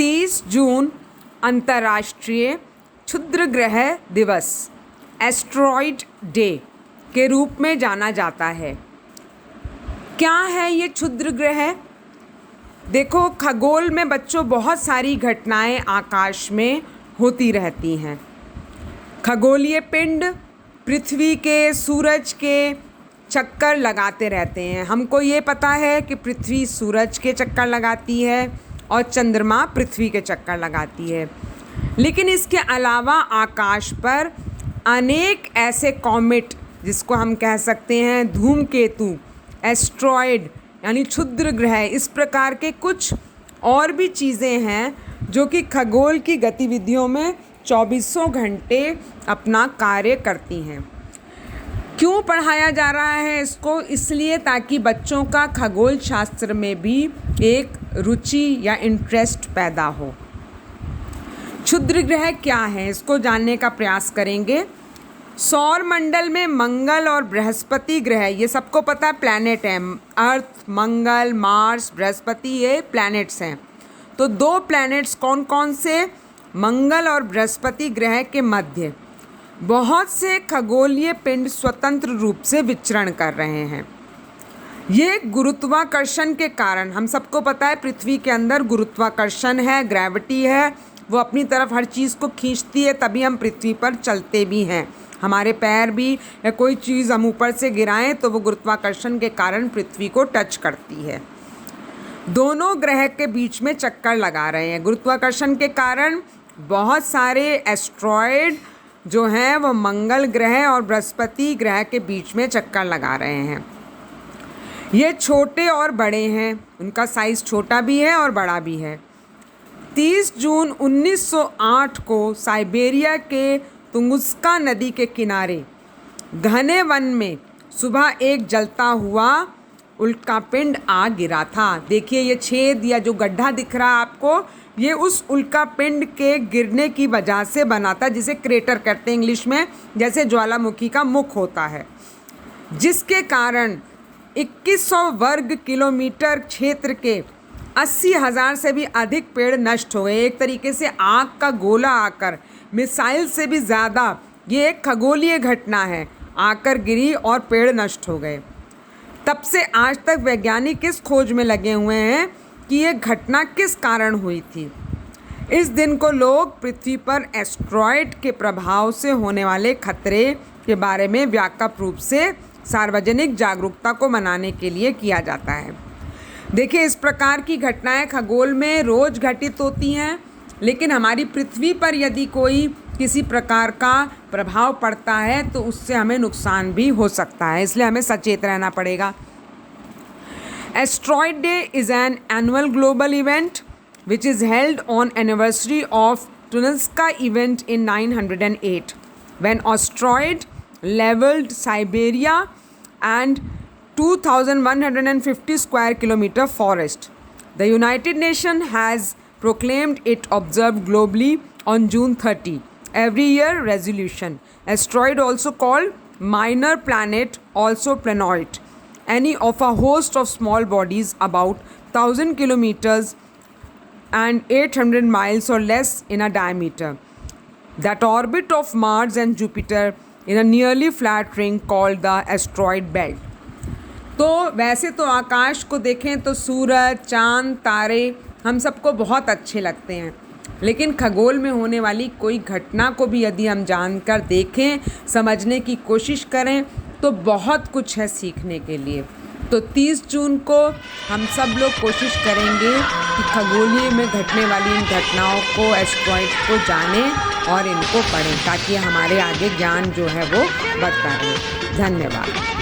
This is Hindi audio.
30 जून अंतर्राष्ट्रीय क्षुद्र ग्रह दिवस एस्ट्रॉइड डे के रूप में जाना जाता है। क्या है ये क्षुद्र ग्रह? देखो, खगोल में बच्चों बहुत सारी घटनाएं आकाश में होती रहती हैं। खगोलीय पिंड पृथ्वी के, सूरज के चक्कर लगाते रहते हैं। हमको ये पता है कि पृथ्वी सूरज के चक्कर लगाती है और चंद्रमा पृथ्वी के चक्कर लगाती है, लेकिन इसके अलावा आकाश पर अनेक ऐसे कॉमेट, जिसको हम कह सकते हैं धूमकेतु, एस्ट्रॉयड यानी क्षुद्र ग्रह, इस प्रकार के कुछ और भी चीज़ें हैं जो कि खगोल की गतिविधियों में 24 घंटे अपना कार्य करती हैं। क्यों पढ़ाया जा रहा है इसको? इसलिए ताकि बच्चों का खगोल शास्त्र में भी एक रुचि या इंटरेस्ट पैदा हो। क्षुद्र ग्रह क्या है, इसको जानने का प्रयास करेंगे। सौर मंडल में मंगल और बृहस्पति ग्रह, ये सबको पता है, प्लैनेट हैं। अर्थ, मंगल, मार्स, बृहस्पति, ये प्लैनेट्स हैं। तो 2 प्लैनेट्स कौन कौन से? मंगल और बृहस्पति ग्रह के मध्य बहुत से खगोलीय पिंड स्वतंत्र रूप से विचरण कर रहे हैं। ये गुरुत्वाकर्षण के कारण, हम सबको पता है पृथ्वी के अंदर गुरुत्वाकर्षण है, ग्रेविटी है, वो अपनी तरफ हर चीज़ को खींचती है, तभी हम पृथ्वी पर चलते भी हैं। हमारे पैर भी या कोई चीज़ हम ऊपर से गिराएं तो वो गुरुत्वाकर्षण के कारण पृथ्वी को टच करती है। दोनों ग्रह के बीच में चक्कर लगा रहे हैं। गुरुत्वाकर्षण के कारण बहुत सारे एस्ट्रॉयड जो हैं वो मंगल ग्रह और बृहस्पति ग्रह के बीच में चक्कर लगा रहे हैं। ये छोटे और बड़े हैं, उनका साइज़ छोटा भी है और बड़ा भी है। 30 जून 1908 को साइबेरिया के तुंगुस्का नदी के किनारे घने वन में सुबह एक जलता हुआ उल्कापिंड आ गिरा था। देखिए, ये छेद या जो गड्ढा दिख रहा है आपको, ये उस उल्कापिंड के गिरने की वजह से बना था, जिसे क्रेटर कहते हैं इंग्लिश में, जैसे ज्वालामुखी का मुख होता है, जिसके कारण 2100 वर्ग किलोमीटर क्षेत्र के 80,000 से भी अधिक पेड़ नष्ट हो गए। एक तरीके से आग का गोला आकर, मिसाइल से भी ज़्यादा ये एक खगोलीय घटना है, आकर गिरी और पेड़ नष्ट हो गए। तब से आज तक वैज्ञानिक इस खोज में लगे हुए हैं कि ये घटना किस कारण हुई थी। इस दिन को लोग पृथ्वी पर एस्ट्रॉयड के प्रभाव से होने वाले खतरे के बारे में व्यापक रूप से सार्वजनिक जागरूकता को मनाने के लिए किया जाता है। देखिए, इस प्रकार की घटनाएं खगोल में रोज़ घटित होती हैं, लेकिन हमारी पृथ्वी पर यदि कोई किसी प्रकार का प्रभाव पड़ता है तो उससे हमें नुकसान भी हो सकता है, इसलिए हमें सचेत रहना पड़ेगा। Asteroid Day is an annual global event which is held on anniversary of Tunguska event in 908 when asteroid leveled Siberia and 2,150 square kilometer forest. The United Nations has proclaimed it observed globally on June 30. Every year resolution. Asteroid also called minor planet, also planetoid. Any of a host of small bodies about 1,000 kilometers and 800 miles or less in a diameter that orbit of Mars and Jupiter in a nearly flat ring called the asteroid belt. तो वैसे तो आकाश को देखें तो सूरज, चांद, तारे हम सबको बहुत अच्छे लगते हैं, लेकिन खगोल में होने वाली कोई घटना को भी यदि हम जानकर देखें, समझने की कोशिश करें तो बहुत कुछ है सीखने के लिए। तो 30 जून को हम सब लोग कोशिश करेंगे कि खगोलीय में घटने वाली इन घटनाओं को, एस्ट्रॉइड को जानें और इनको पढ़ें, ताकि हमारे आगे ज्ञान जो है वो बढ़ता रहे। धन्यवाद।